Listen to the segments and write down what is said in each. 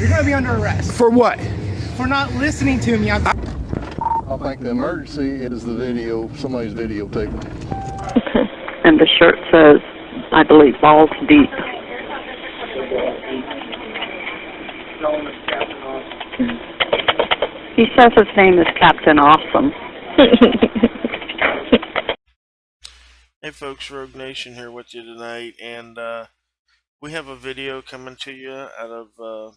You're gonna be under arrest. For what? For not listening to me. I think the emergency is the video, somebody's videotaping. And the shirt says, I believe, balls deep. He says his name is Captain Awesome. Hey folks, Rogue Nation here with you tonight, and we have a video coming to you out of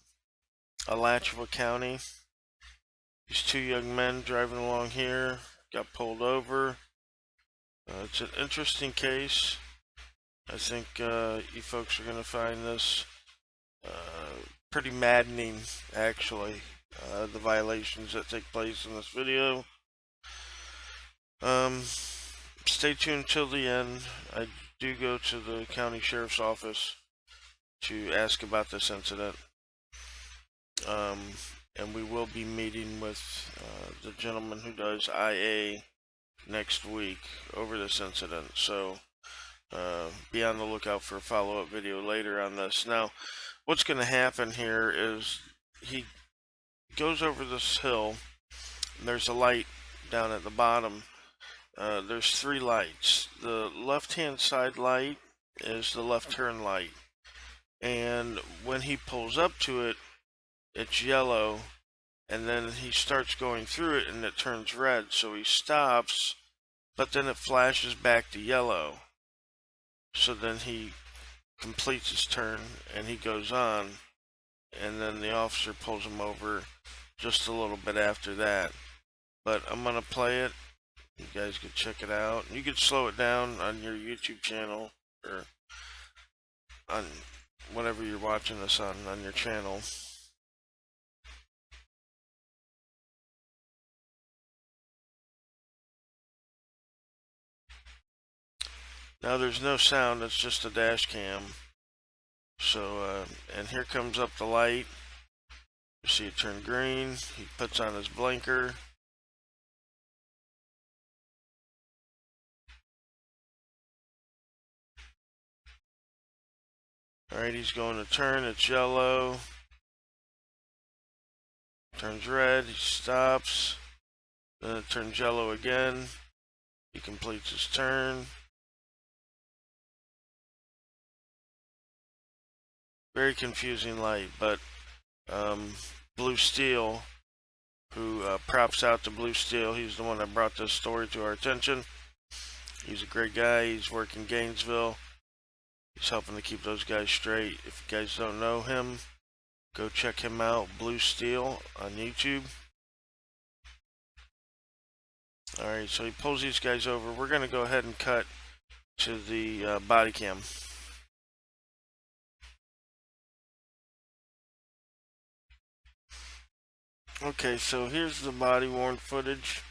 Alachua County. These two young men driving along here got pulled over. It's an interesting case. I think you folks are going to find this pretty maddening, actually, the violations that take place in this video. Stay tuned till the end. I do go to the county sheriff's office to ask about this incident. And we will be meeting with the gentleman who does IA next week over this incident. So be on the lookout for a follow-up video later on this. Now, what's going to happen here is he goes over this hill. And there's a light down at the bottom. There's three lights. The left-hand side light is the left turn light. And when he pulls up to it, it's yellow. And then he starts going through it and it turns red. So he stops, but then it flashes back to yellow. So then he completes his turn and he goes on. And then the officer pulls him over just a little bit after that. But I'm going to play it. You guys could check it out. You could slow it down on your YouTube channel or on whatever you're watching this on your channel. Now there's no sound, it's just a dash cam. So, and here comes up the light. You see it turn green. He puts on his blinker. Alright, he's going to turn, it's yellow. Turns red, he stops. Then it turns yellow again. He completes his turn. Very confusing light, but Blue Steel, who props out to Blue Steel, he's the one that brought this story to our attention. He's a great guy, he's working Gainesville. He's helping to keep those guys straight. If you guys don't know him, go check him out, Blue Steel, on YouTube. Alright, so he pulls these guys over. We're going to go ahead and cut to the body cam. Okay, so here's the body worn footage.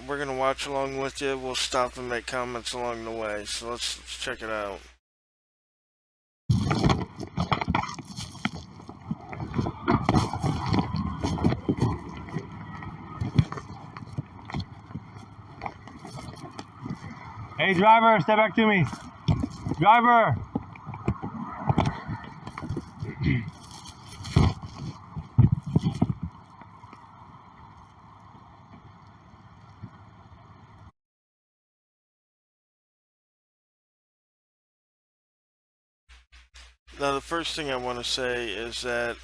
We're going to watch along with you. We'll stop and make comments along the way. So let's check it out. Hey driver, step back to me. Driver! Now the first thing I want to say is that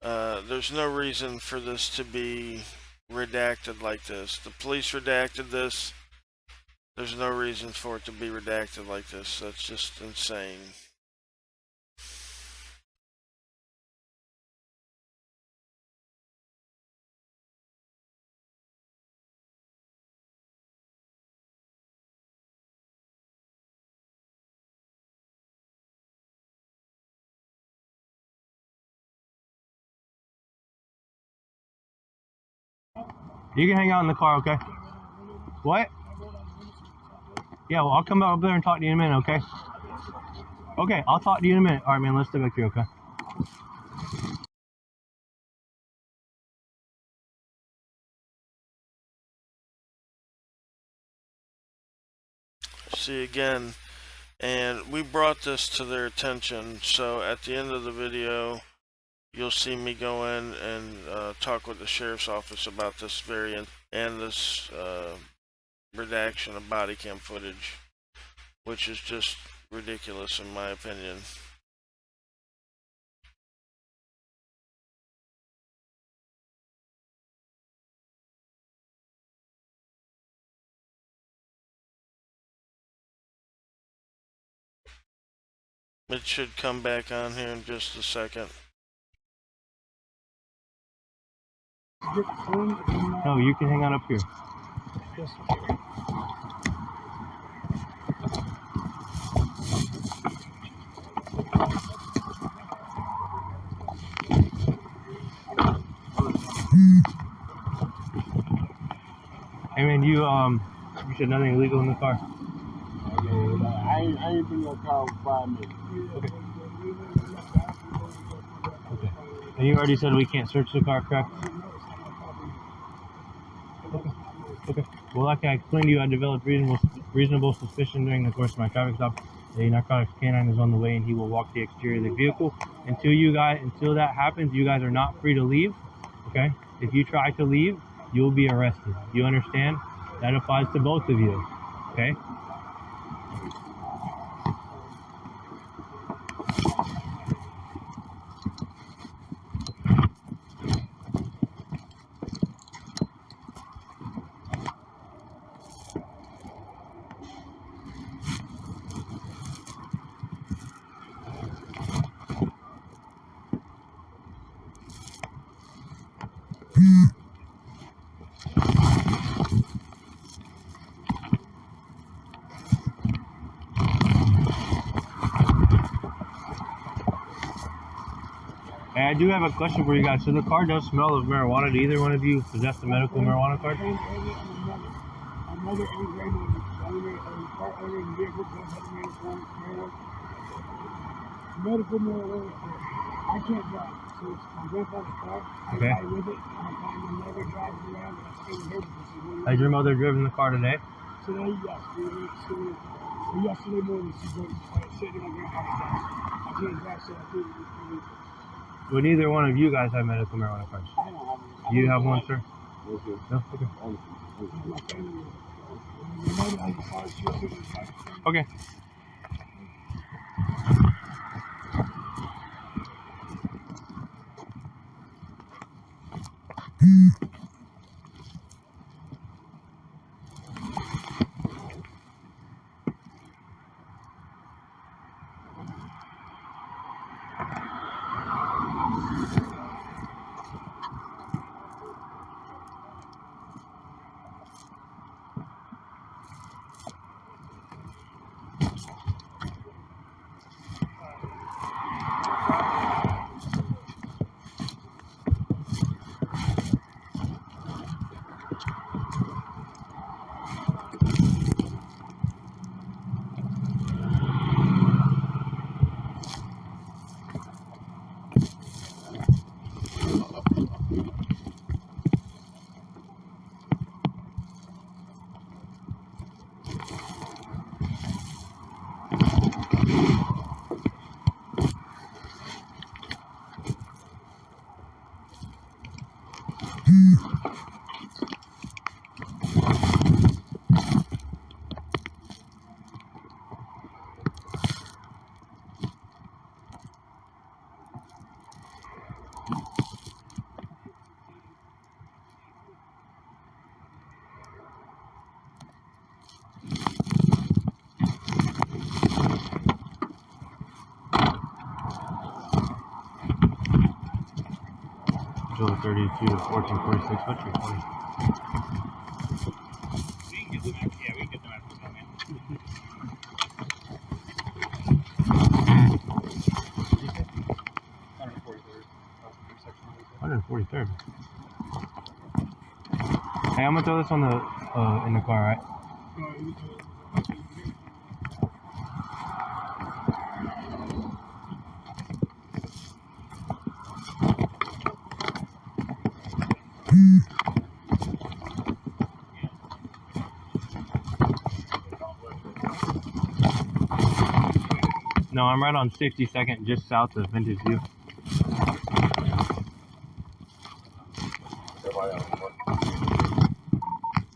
there's no reason for this to be redacted like this. The police redacted this. There's no reason for it to be redacted like this. That's just insane. You can hang out in the car, okay? What? Yeah, well, I'll come up there and talk to you in a minute, okay? Okay, I'll talk to you in a minute. All right, man, let's stay back here, okay? See again, and we brought this to their attention, so at the end of the video you'll see me go in and talk with the sheriff's office about this variant and this redaction of body cam footage, which is just ridiculous in my opinion. It should come back on here in just a second. No, you can hang on up here. Hey man, you said nothing illegal in the car. I ain't been in the car for 5 minutes. Okay. Okay. And you already said we can't search the car, correct? Okay. Okay. Well, like I explained to you, I developed reasonable suspicion during the course of my traffic stop. A narcotics canine is on the way, and he will walk the exterior of the vehicle. Until that happens, you guys are not free to leave. Okay. If you try to leave, you will be arrested. You understand? That applies to both of you. Okay. Hey, I do have a question for you guys. So the car does smell of marijuana. Do either one of you possess a medical marijuana card? My mother and grandmother car owner in the vehicle does have marijuana. Medical marijuana card. I can't drive, so it's my grandfather's car. I Okay. ride with it. My mother drives around and I stay with her. Has your mother driven the car today? Today, yes. Yesterday morning, she's sitting in my grandfather's house. I can't drive, so I do. Would either one of you guys have medical marijuana cards? I don't have any. Do you have one, sir? No, sir. No? Okay. My family. My mother has a car, she's sitting in the back. Okay. July 32 to 1446. What's your 20? We can get them after that, man. 143rd. Hey, I'm gonna throw this on the in the car, right? No, I'm right on 62nd, just south of Vintage View.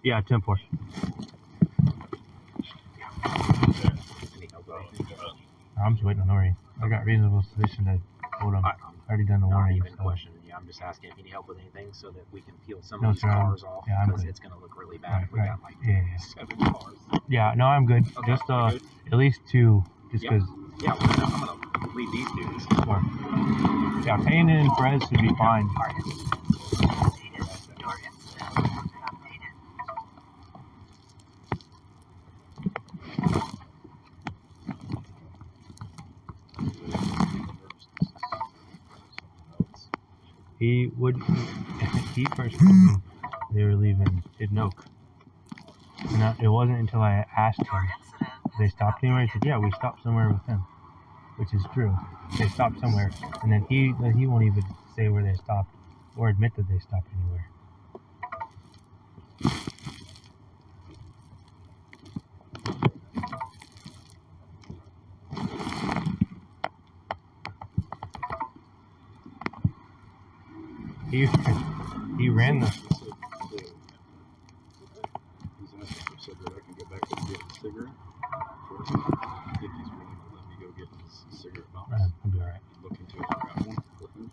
Yeah, 10-4. I'm just waiting on Nori. I got reasonable suspicion to hold him. I already done the warning. Even So. questioning you. I'm just asking if you need help with anything so that we can peel some No, of these sir, cars off. yeah, I'm Because good. it's going to look really bad if we got like Yeah. 7 cars. Yeah, no, I'm good. Okay, Just good? at least 2, just Yeah. because. Yeah, well, I'm going to leave these dudes. Yeah, Payne and Perez should be fine. He first told me they were leaving Hidnoke. And it wasn't until I asked him, they stopped anywhere? He said, yeah, we stopped somewhere with him. Which is true. They stopped somewhere. And then he won't even say where they stopped or admit that they stopped anywhere. He ran the. He's asking so that I can go back and get the cigarette. First, if he's willing to let me go get his cigarette box. I'll be alright. Look into it. I got one for him.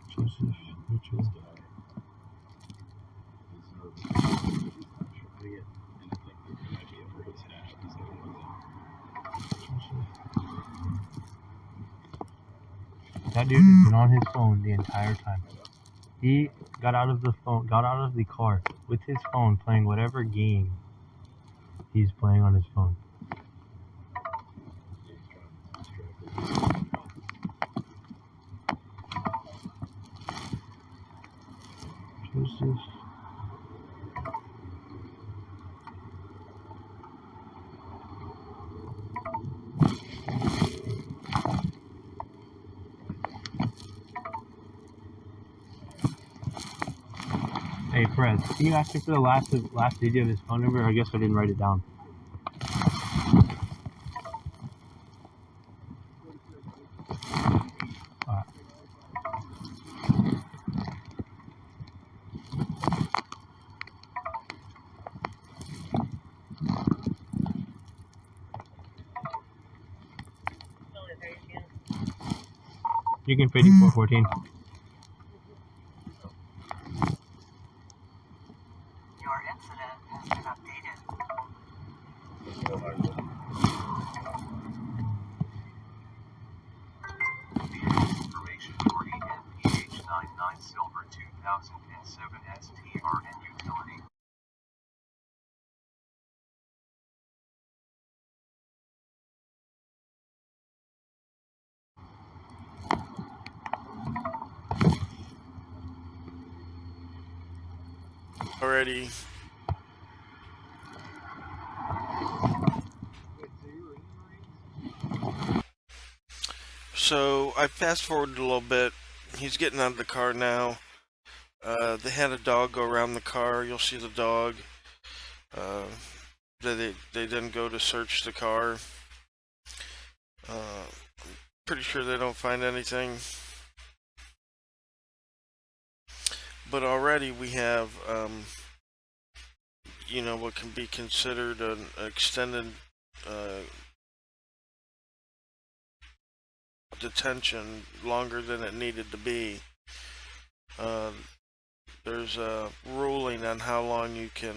Joseph Mitchell. He's nervous. He's not sure how to get. And I think there might be a for his hash. He's got one of them. That dude has been on his phone the entire time. He got out of the car with his phone playing whatever game he's playing on his phone. Joseph. Hey, Perez, can you ask me for the last digit of his phone number? I guess I didn't write it down. You can pay 414. Your incident has been updated. Information for EMPH99 Silver 2007 STRN utility. Already. So I fast forwarded a little bit. He's getting out of the car now. They had a dog go around the car. You'll see the dog. They didn't go to search the car. Pretty sure they don't find anything. But already we have, what can be considered an extended detention, longer than it needed to be. There's a ruling on how long you can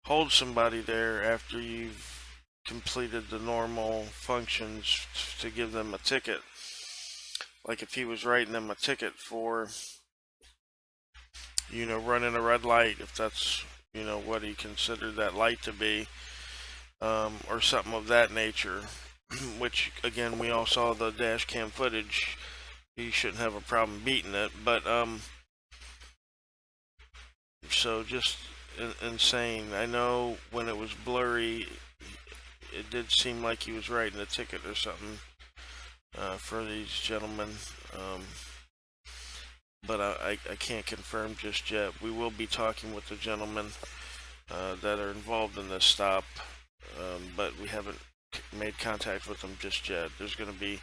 hold somebody there after you've completed the normal functions to give them a ticket. Like if he was writing them a ticket for, running a red light, if that's, what he considered that light to be, or something of that nature, which again, we all saw the dash cam footage. He shouldn't have a problem beating it, but, so just insane. I know when it was blurry, it did seem like he was writing a ticket or something for these gentlemen, but I can't confirm just yet. We will be talking with the gentlemen that are involved in this stop, but we haven't made contact with them just yet. There's going to be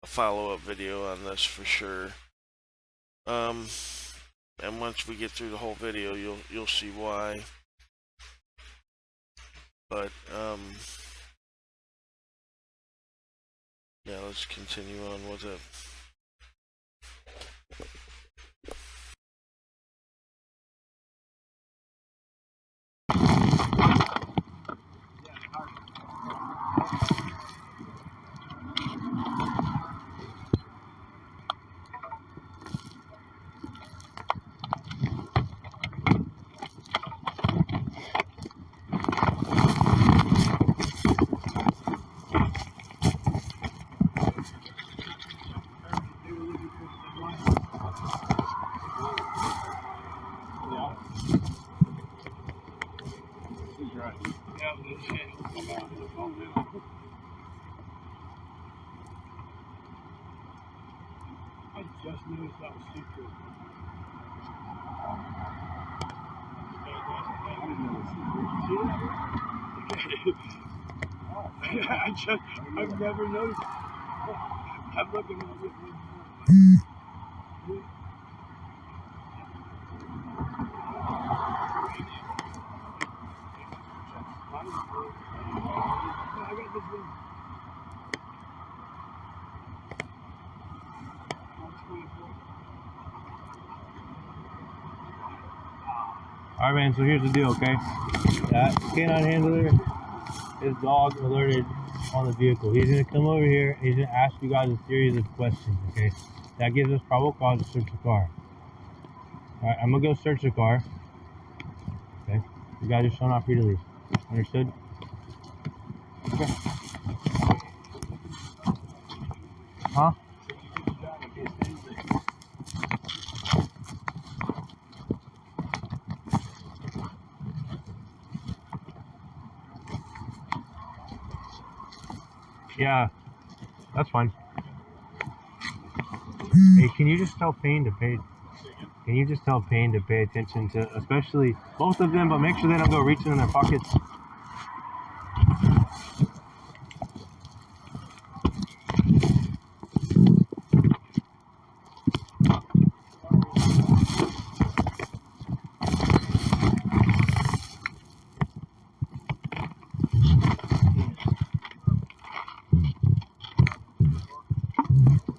a follow-up video on this for sure. And once we get through the whole video, you'll see why. But yeah, let's continue on with it. I just noticed that was secret. I didn't know it was secret. See that? I've never noticed. I'm looking at it. I got this one. Alright, man, so here's the deal, okay? That canine handler, his dog alerted on the vehicle. He's going to come over here, he's going to ask you guys a series of questions, okay? That gives us probable cause to search the car. Alright, I'm going to go search the car. Okay? You guys are still not free to leave. Understood? Okay. Huh? Yeah, that's fine. Hey, can you just tell Payne to pay? Can you just tell Payne to pay attention to, especially both of them, but make sure they don't go reaching in their pockets.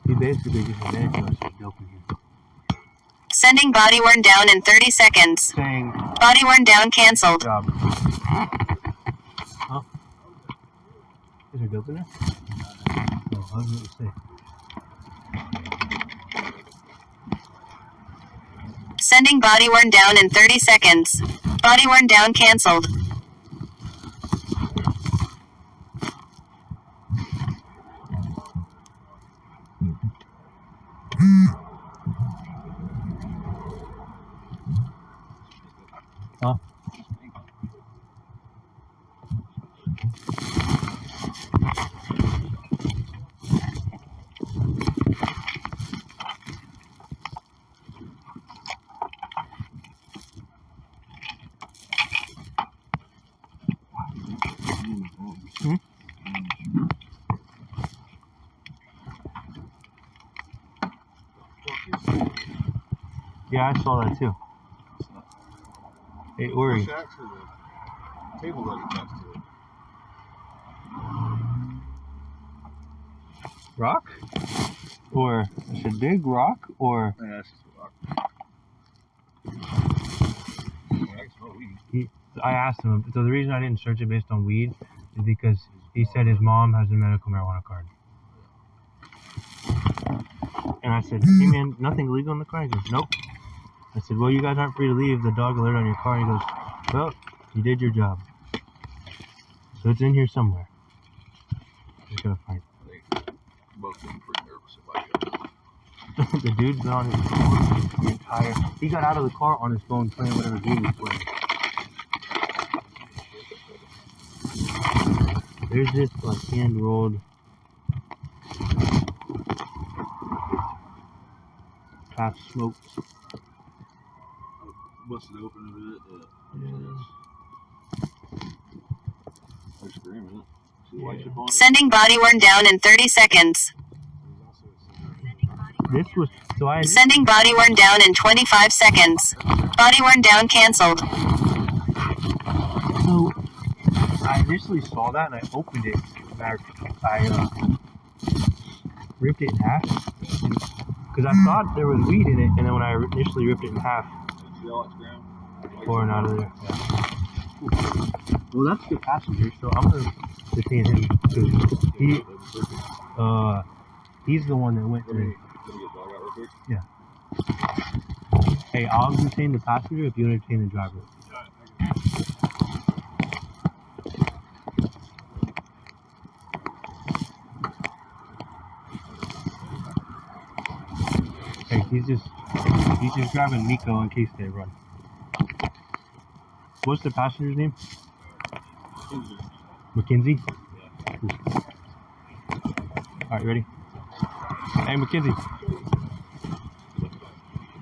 He basically just admitted to us he's doping you. Sending body worn down in 30 seconds. Saying body worn down canceled. Job. Huh? Is there dope in there? Oh, I was going to say. Sending body worn down in 30 seconds. Body worn down canceled. Huh? Hmm? Yeah, I saw that too. Hey, Uri. Table that attached to it. Rock? Or is it big rock? Or Yeah, that's just a rock. I asked him. So the reason I didn't search it based on weed is because he said his mom has a medical marijuana card. And I said, hey man, nothing illegal in the car? He goes, nope. I said, well, you guys aren't free to leave. The dog alert on your car. He goes, well, you did your job. So it's in here somewhere. Just gotta find it. Both of them pretty nervous about it. The dude's been on his phone the entire... He got out of the car on his phone playing whatever game he's playing. There's this like hand-rolled half smoked. Busted open a bit. Yeah. They're screaming. See the light chip on it? Sending body worn down in 30 seconds. There's also a This was so I. Sending body worn down in 25 seconds. Body worn down canceled. So I initially saw that and I opened it. I ripped it in half because I thought there was weed in it, and then when I initially ripped it in half, pouring out of there. Yeah. Well, that's the passenger, so I'm gonna detain him because he's the one that went through. Yeah. Hey, I'll detain the passenger if you want to detain the driver. Hey, he's just grabbing Miko in case they run. What's the passenger's name? Mackenzie? Yeah. Cool. Alright, ready? Hey, Mackenzie.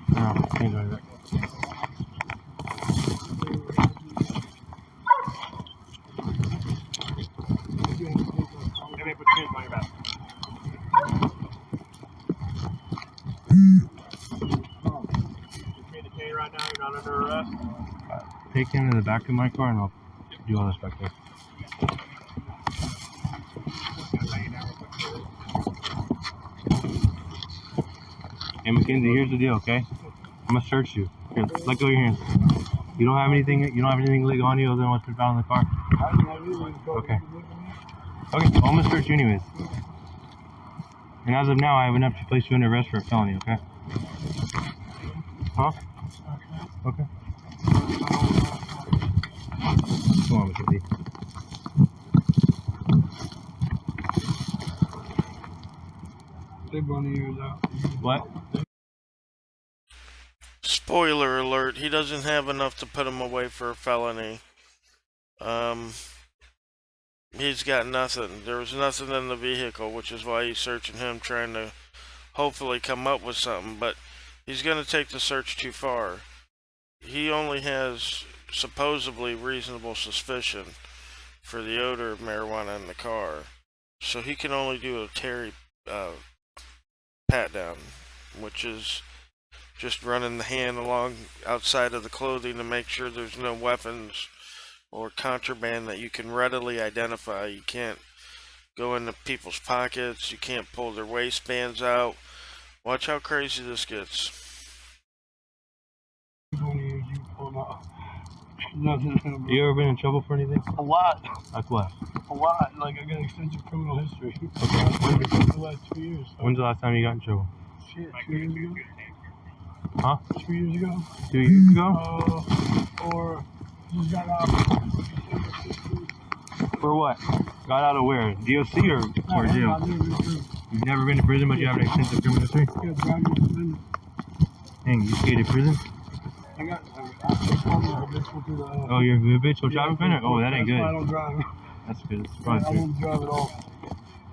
No, can't do that. Right now, you're not under arrest. Take him to the back of my car and I'll do all this back there. Hey Mackenzie, here's the deal, okay? I'm gonna search you. Here, let go of your hands. You don't have anything legal on you other than what's been found in the car? Okay. Okay, well, I'm gonna search you anyways. And as of now, I have enough to place you under arrest for a felony, okay? Huh? Okay. Come on, Mackenzie. They run the ears out. What? Spoiler alert, he doesn't have enough to put him away for a felony. He's got nothing. There was nothing in the vehicle, which is why he's searching him, trying to hopefully come up with something, but he's going to take the search too far. He only has supposedly reasonable suspicion for the odor of marijuana in the car, so he can only do a Terry pat down, which is just running the hand along outside of the clothing to make sure there's no weapons or contraband that you can readily identify. You can't go into people's pockets, you can't pull their waistbands out. Watch how crazy this gets. You ever been in trouble for anything? A lot. Like what? A lot. Like, I got extensive criminal history. Okay. For the last 2 years. So. When's the last time you got in trouble? Shit, 2 years ago. Huh? 2 years ago. 2 years ago? Or just got out. For what? Got out of where? DOC or jail? You've never been to prison, but you have an extensive criminal history? Yeah, driving to prison. Dang, you stayed in prison? I got habitual to the. Oh, you're a habitual driving offender? Oh, that ain't good. I don't drive. That's good. It's I probably don't drive at all.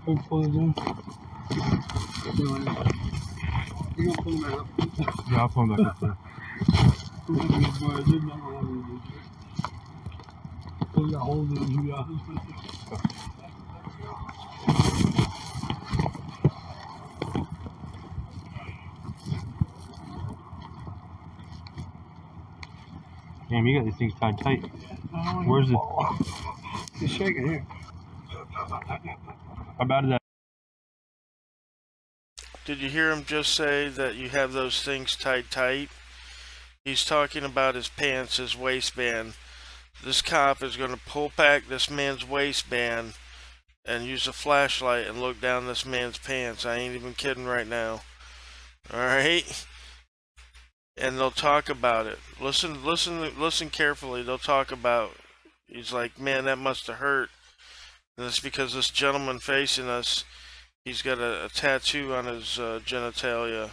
I'm full of them. You gonna pull that up? Yeah, I'll pull him back up there. They got holes in them, to be honest with you. Damn, you got these things tied tight. Where's it? It's shaking here. How bad is that? Did you hear him just say that you have those things tied tight? He's talking about his pants, his waistband. This cop is going to pull back this man's waistband and use a flashlight and look down this man's pants. I ain't even kidding right now. Alright? And they'll talk about it. Listen carefully. They'll talk about, he's like, man, that must have hurt. And it's because this gentleman facing us, he's got a tattoo on his genitalia.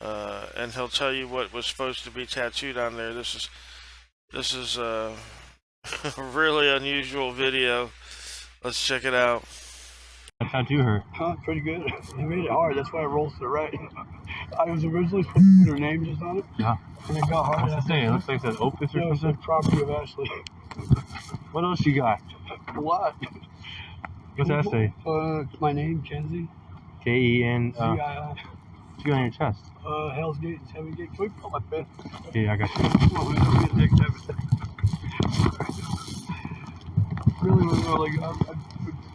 And he'll tell you what was supposed to be tattooed on there. This is a really unusual video. Let's check it out. That tattoo hurt. Huh, pretty good. They made it hard, that's why it rolls to the right. I was originally supposed to put her name just on it. Yeah. And it got hard. What's it say? It looks like it says Opus or something. It's property of Ashley. What else you got? A lot. What's that say? My name, Kenzie. K-E-N. Z-I-I. you got on your chest? Hell's Gate, 7 Gate, quick on my bed. Yeah, I got you. Really, like,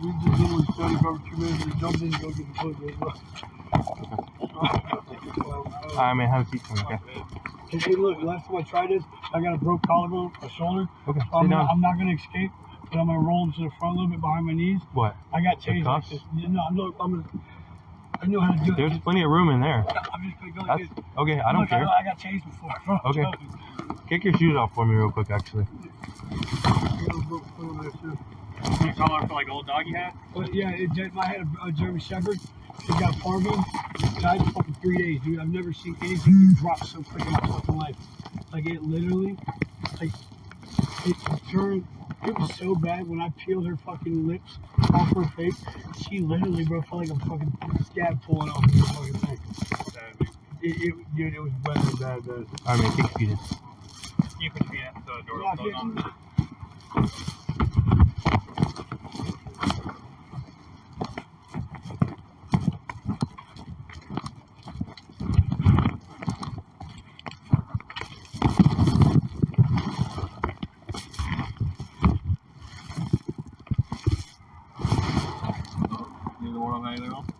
we just literally studied for 2 minutes and jumped in and go get the food. Alright, man, have a seat for me, okay? Hey, look, last time I tried this, I got a broke collarbone, a shoulder. Okay, So I'm not going to escape, but I'm going to roll them to the front a little bit behind my knees. What? I got chains like this. No, I know how to do it. There's plenty of room in there. I'm just going to go like this. Okay, I don't care. I got chains before. Okay. Kick your shoes off for me real quick, actually. You color for like old doggy hat? Yeah, I had a German Shepherd. He got parvoed. Died in fucking 3 days, dude. I've never seen anything drop so quick in my fucking life. Like, it literally, like, it turned. It was so bad when I peeled her fucking lips off her face. She literally, bro, felt like a fucking scab pulling off the fucking thing. Dude, it was bad. Alright, man, kick your feet in. You put your feet in, so the door will close on.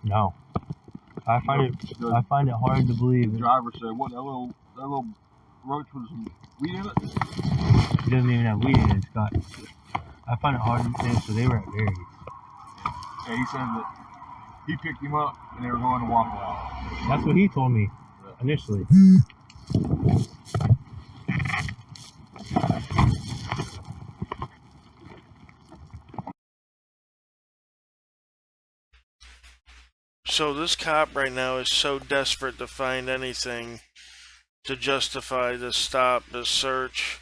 No. I find it hard to believe. The driver said, "What that little roach with some weed in it?" He doesn't even have weed in it, Scott. I find it hard to think, so they were at Barry's. Yeah, he said that he picked him up and they were going to Waffle House. That's what he told me initially. So this cop right now is so desperate to find anything to justify the stop, the search.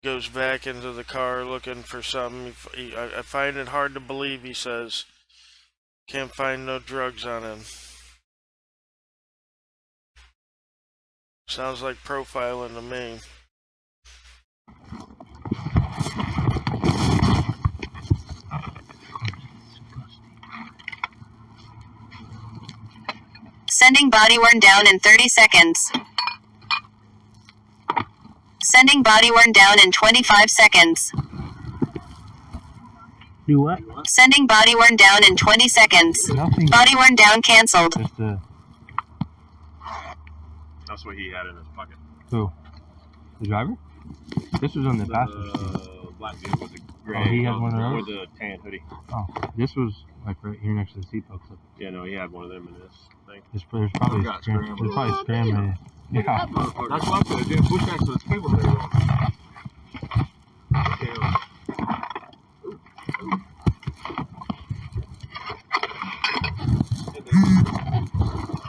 Goes back into the car looking for something. I find it hard to believe, he says. Can't find no drugs on him. Sounds like profiling to me. Sending body worn down in 30 seconds. Sending body worn down in 25 seconds. Do what? Sending body worn down in 20 seconds. Nothing. Body worn down canceled. That's what he had in his pocket. Who? The driver? This was on the passenger seat. Black dude with the gray. Oh, he has one of those? With the tan hoodie. Oh, this was like right here next to the seatbelt clip. Yeah, no, he had one of them in this thing. There's probably scrambling. Yeah. That's what I said. It didn't push back to the table there.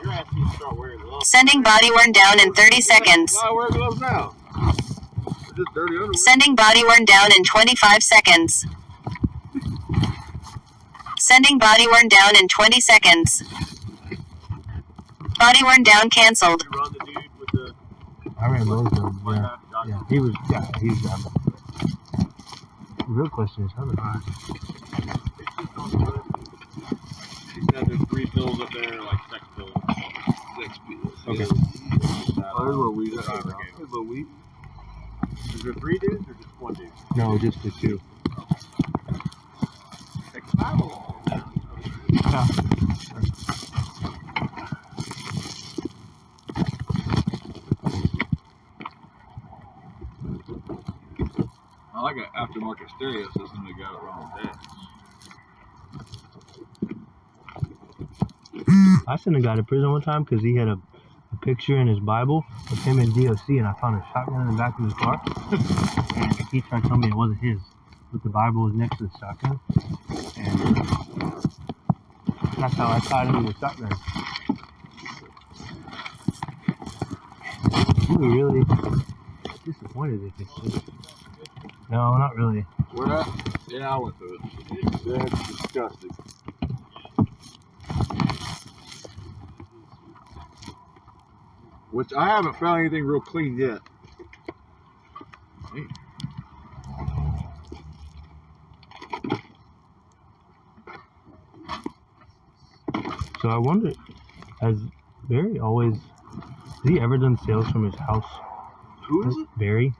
You're asking me to start wearing gloves. Sending body worn down in 30 seconds. Why wear gloves now? Just dirty underwear. Sending body worn down in 25 seconds. Sending body worn down in 20 seconds. Body worn down canceled. You run the dude with the... I ran those ones, yeah. He was driving. The real question is, how the fuck? He said there's 3 pills up there, like sex pills. Sex pills. Okay. Oh, there's a little weed. There's a little weed. Is there 3 dudes or just 1 dude? No, just the 2. Yeah. I like an aftermarket stereo system that got it wrong with that. I sent a guy to prison one time because he had a picture in his Bible of him in DOC, and I found a shotgun in the back of his car. And he tried to tell me it wasn't his, but the Bible was next to the shotgun. And that's how I tied him to the shotgun. You were really disappointed if it's just... No, not really. Where at? Yeah, I went through it. That's disgusting. Which I haven't found anything real clean yet. So I wonder, as Barry always. Has he ever done sales from his house? Who is it? Barry.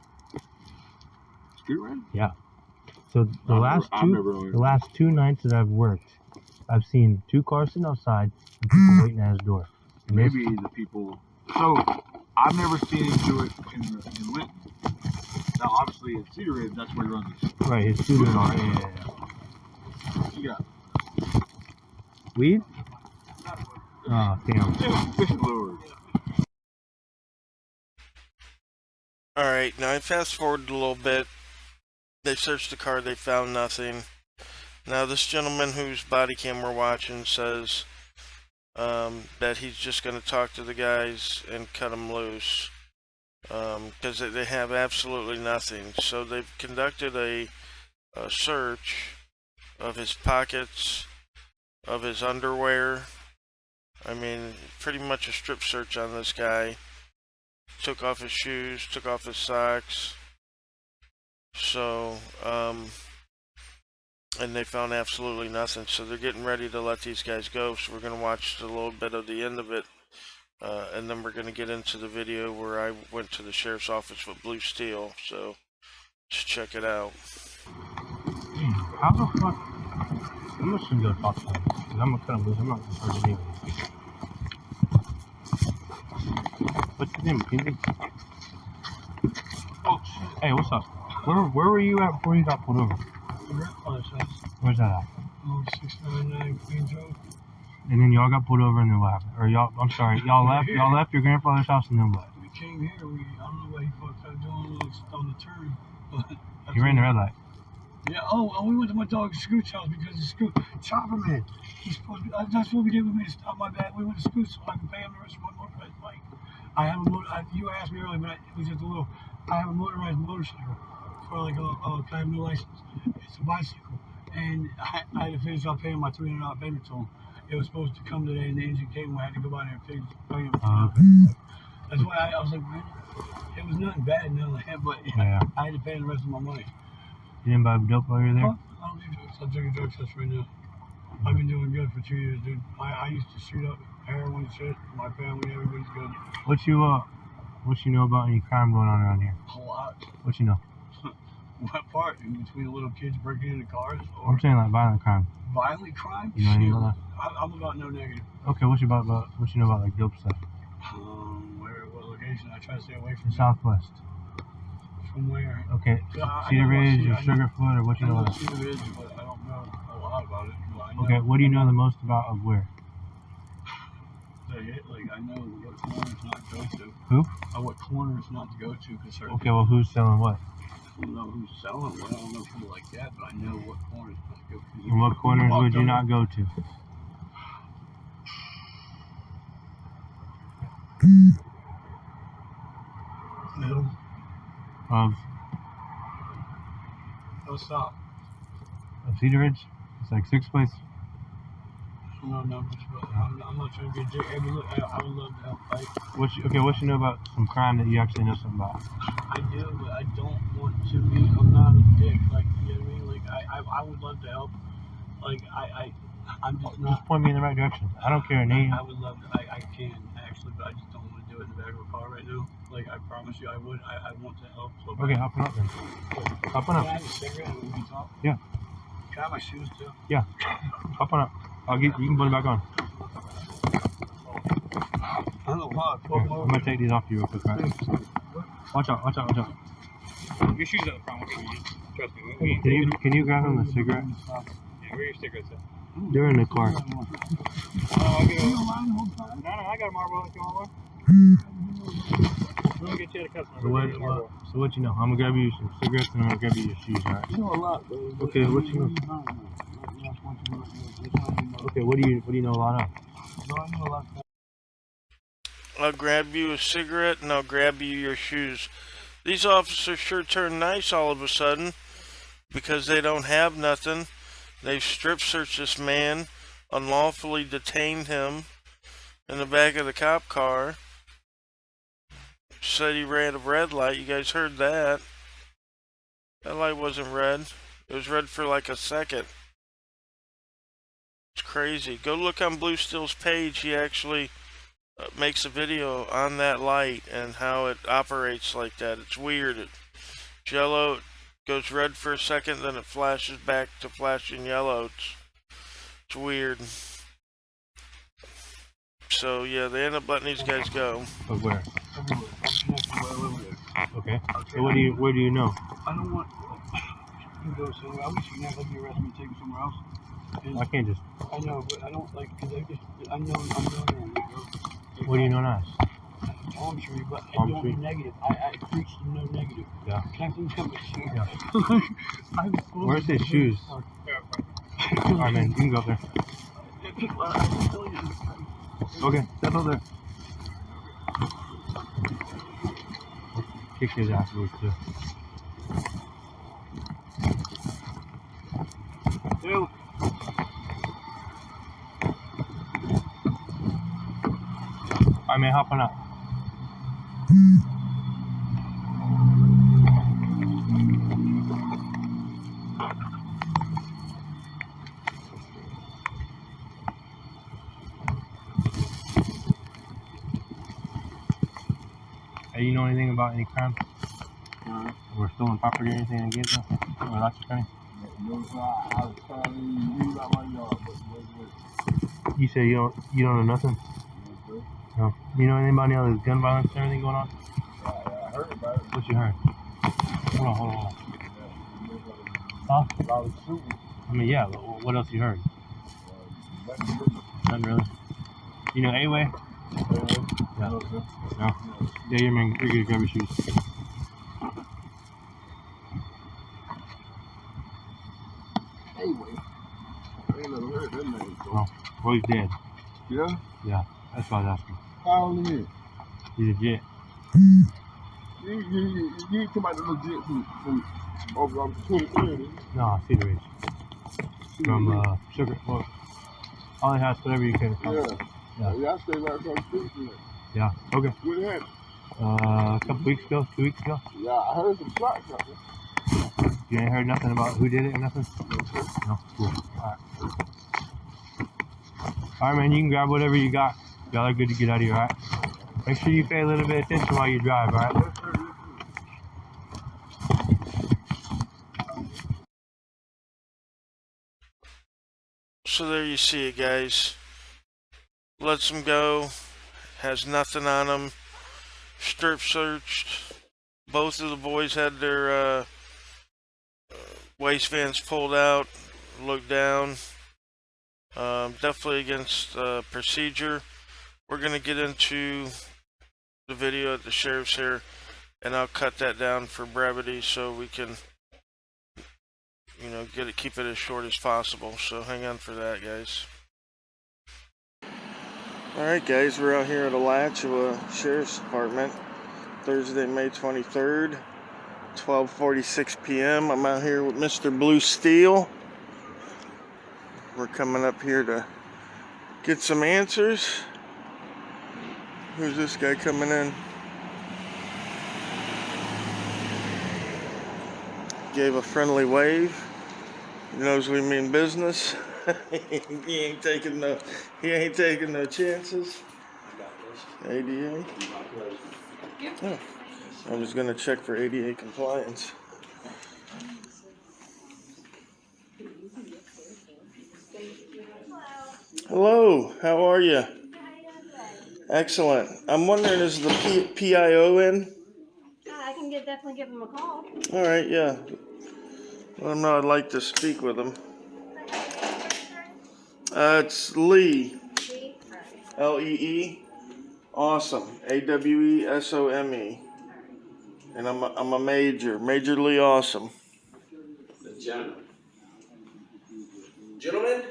Street Red? Yeah. So the last two nights that I've worked, I've seen 2 cars sitting outside and people waiting at his door. And Maybe the people. So I've never seen him do it in Linton. Now, obviously, at Cedar Ridge, that's where he runs his. Right, his student are. Yeah. Weed? Oh, damn. Fishing lures. Alright, now I fast forwarded a little bit. They searched the car, they found nothing. Now this gentleman whose body cam we're watching says that he's just going to talk to the guys and cut them loose. Because they have absolutely nothing. So they've conducted a search of his pockets, of his underwear. I mean, pretty much a strip search on this guy. Took off his shoes, took off his socks. So, and they found absolutely nothing. So they're getting ready to let these guys go. So we're going to watch a little bit of the end of it. And then we're going to get into the video where I went to the sheriff's office with Blue Steel. So, just check it out. How the fuck? I'm just gonna go talk to him. Because I'm gonna cut him loose. I'm not gonna hurt anyway. What's your name, Kenzie? Oh, hey, what's up? Where were you at before you got pulled over? Where's that at? Oh, 699 Queens Road. And then y'all got pulled over and then what happened? Or y'all, I'm sorry, y'all left your grandfather's house and then what? We came here, I don't know what he fucked up doing on the turn. But You ran the red light. Yeah, we went to my dog Scoot's house because of Scoot. Chopper Man. That's what we did with me to stop my bag. We went to Scoot's so I can pay him the rest of my motorized bike. I have you asked me earlier, but it was just a little. I have a motorized motorcycle for like I have no license. It's a bicycle. And I had to finish off paying my $300 payment to him. It was supposed to come today and the engine came and I had to go by there and pay him. That's why I was like, man, it was nothing bad, nothing like that, but yeah. I had to pay the rest of my money. You didn't buy dope while you were there? I don't do drugs. I'm taking drug tests right now. I've been doing good for 2 years, dude. I used to shoot up heroin and shit. My family, everybody's good. What you know about any crime going on around here? A lot. What you know? What part? In between the little kids breaking into cars? Or I'm saying like violent crime. Violent crime? You know anything about that? I'm about no negative. Okay, what you know about like dope stuff? What location? I try to stay away from Southwest. From where? Okay, Cedar Ridge or Sugarfoot or what you know about? Cedar Ridge, but I don't know a lot about it. Okay, what do you know the most about of where? Like I know what corners not to go to. Who? What corners not to go to. Okay, well who's selling what? I don't know who's selling what. I don't know people like that, but I know what corners not to go to. And what corners would you not go to? Middle. Of South. Of Cedar Ridge? It's like 6th place. No numbers, but I'm not trying to be a dick. Hey, look, I would love to help fight. What you know about some crime that you actually know something about? I do, but I don't want to be. I'm not a dick. Like, you know what I mean? Like, I would love to help. Like, I'm just not. Just point me in the right direction. I don't care a name. I would love to. I can actually, but I just don't want to do it in the back of a car right now. Like, I promise you, I would. I want to help. So okay, hop on up then. Hop on up. Can I have a cigarette and we can talk? Yeah. Can I have my shoes too? Yeah. Hop on up. You can put it back on. I don't know why. Here, I'm gonna take these off you real quick, right? Watch out. Your shoes are the problem. Trust me. Can you grab him a cigarette? Yeah, where are your cigarettes at? They're in the car. No, I got a Marlboro if you want one. We'll get you at a customer. So what you know? I'm gonna grab you some cigarettes and I'm gonna grab you your shoes, alright? You know a lot, bro. Okay, what you know? Okay, what do you know a lot of? No, I know a lot. I'll grab you a cigarette and I'll grab you your shoes. These officers sure turn nice all of a sudden because they don't have nothing. They've strip searched this man, unlawfully detained him in the back of the cop car. Said he ran a red light. You guys heard that. That light wasn't red. It was red for like a second. It's crazy. Go look on Blue Steel's page. He actually makes a video on that light and how it operates like that. It's weird. It's yellow, it goes red for a second, then it flashes back to flashing yellow. It's weird. So yeah, they end up letting these guys go. But where? Everywhere. I'm connected well. Okay. So where do you know? I don't want you to go somewhere. I wish you never let me arrest me and take me somewhere else. And I can't just. I know, but I don't like because I'm known there. What do you know now? Palm tree, but I Palm don't tree. be negative. I preach to no negative. Yeah. Can I please come back here? Yeah. Where's his shoes? Alright, man, you can go up there. Okay, step up there. Kick his ass loose too. Ew. Alright, man, hop on up. Hey, you know anything about any crime? Or stolen property or anything against them? Or Alachua County? You say you don't know nothing? No. You know anything about any other gun violence and everything going on? I heard about it. What you heard? Hold on. Huh? A lot of shooting. I mean, yeah, but what else you heard? Nothing really. You know A-Way? Yeah. No. Yeah, you're man. You're good. Grab your shoes. Anyway, I ain't never heard that name. Oh, well, he's dead. Yeah? Yeah, that's what I was asking. How old is he? He's legit. You come out the legit from over 23. No, I see the race. From Sugar. Well, all he has whatever you can. Yeah. Yeah. I stay right across the street from there. Yeah. Okay. What happened? A couple weeks ago, 2 weeks ago. Yeah, I heard some shots coming. You ain't heard nothing about who did it or nothing? No. Cool. All right, man. You can grab whatever you got. Y'all are good to get out of here. All right. Make sure you pay a little bit of attention while you drive. All right. So there you see it, guys. Lets them go. Has nothing on them. Strip searched. Both of the boys had their waistbands pulled out. Looked down. Definitely against procedure. We're going to get into the video at the sheriff's here, and I'll cut that down for brevity so we can, you know, keep it as short as possible. So hang on for that, guys. Alright guys, we're out here at Alachua Sheriff's Department, Thursday, May 23rd, 12:46 p.m. I'm out here with Mr. Blue Steel. We're coming up here to get some answers. Who's this guy coming in? Gave a friendly wave. He knows we mean business. he ain't taking no chances. ADA. Oh, I'm just gonna check for ADA compliance. Hello, how are you? Excellent. I'm wondering, is the PIO in? I can definitely give him a call. All right, yeah. Let him know I'd like to speak with him. It's Lee. Lee. Awesome. AWESOME. And I'm a majorly awesome. The gentleman. Gentlemen?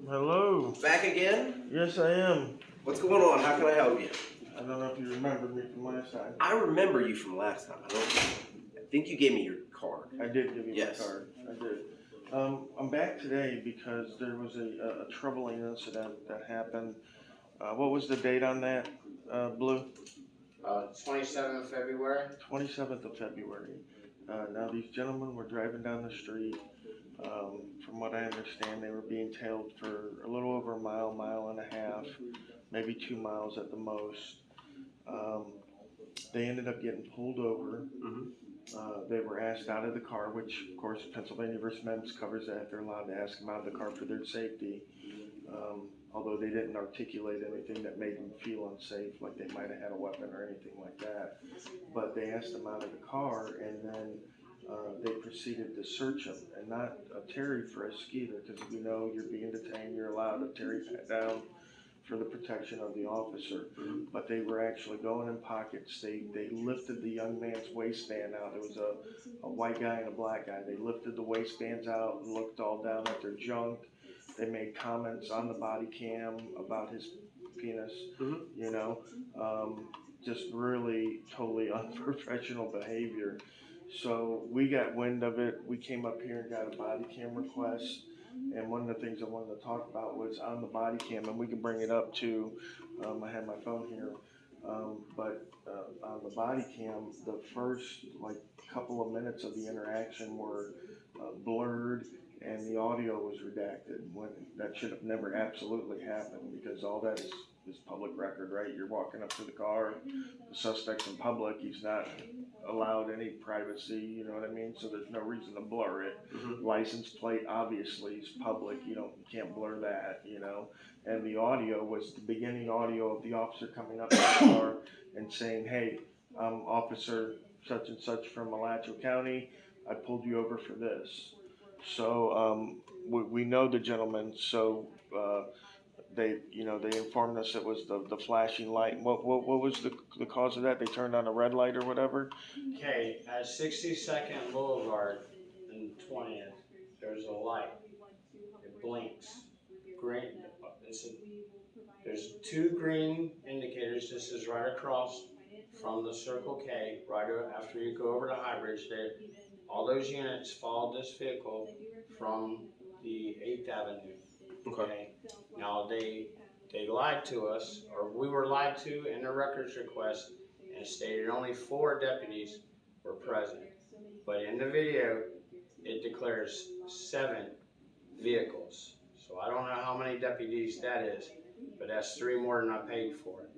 Hello. Back again? Yes, I am. What's going on? How can I help you? I don't know if you remember me from last time. I remember you from last time. I think you gave me your card. I did give you yes. my card. I did. I'm back today because there was a troubling incident that happened. What was the date on that, Blue? 27th of February. 27th of February. Now these gentlemen were driving down the street. From what I understand, they were being tailed for a little over a mile and a half. maybe 2 miles at the most. They ended up getting pulled over. They were asked out of the car, which of course Pennsylvania versus MEMS covers that. They're allowed to ask them out of the car for their safety. Although they didn't articulate anything that made them feel unsafe, like they might have had a weapon or anything like that. But they asked them out of the car, and then they proceeded to search them, and not a Terry frisk either, because we know you're being detained, you're allowed a Terry pat down for the protection of the officer. But they were actually going in pockets. They lifted the young man's waistband out. There was a white guy and a black guy. They lifted the waistbands out and looked all down at their junk. They made comments on the body cam about his penis, you know, just really totally unprofessional behavior. So we got wind of it. We came up here and got a body cam request. And one of the things I wanted to talk about was on the body cam, and we can bring it up too. I have my phone here. But on the body cam, the first like couple of minutes of the interaction were blurred, and the audio was redacted. When that should have never absolutely happened, because all that is public record, right? You're walking up to the car, the suspect's in public, he's not allowed any privacy, you know what I mean? So there's no reason to blur it. License plate obviously is public, you can't blur that, you know? And the audio was the beginning audio of the officer coming up to the car and saying, hey, I'm officer such and such from Alachua County, I pulled you over for this. So we know the gentleman, so they informed us it was the flashing light. What was the cause of that? They turned on a red light or whatever? Okay, at 62nd Boulevard and 20th, there's a light. It blinks. Green. There's two green indicators. This is right across from the Circle K, right after you go over to High Bridge there. All those units followed this vehicle from the 8th Avenue. Okay. Now they lied to us, or we were lied to in the records request, and stated only 4 deputies were present. But in the video, it declares 7 vehicles. So I don't know how many deputies that is, but that's 3 more than I paid for it.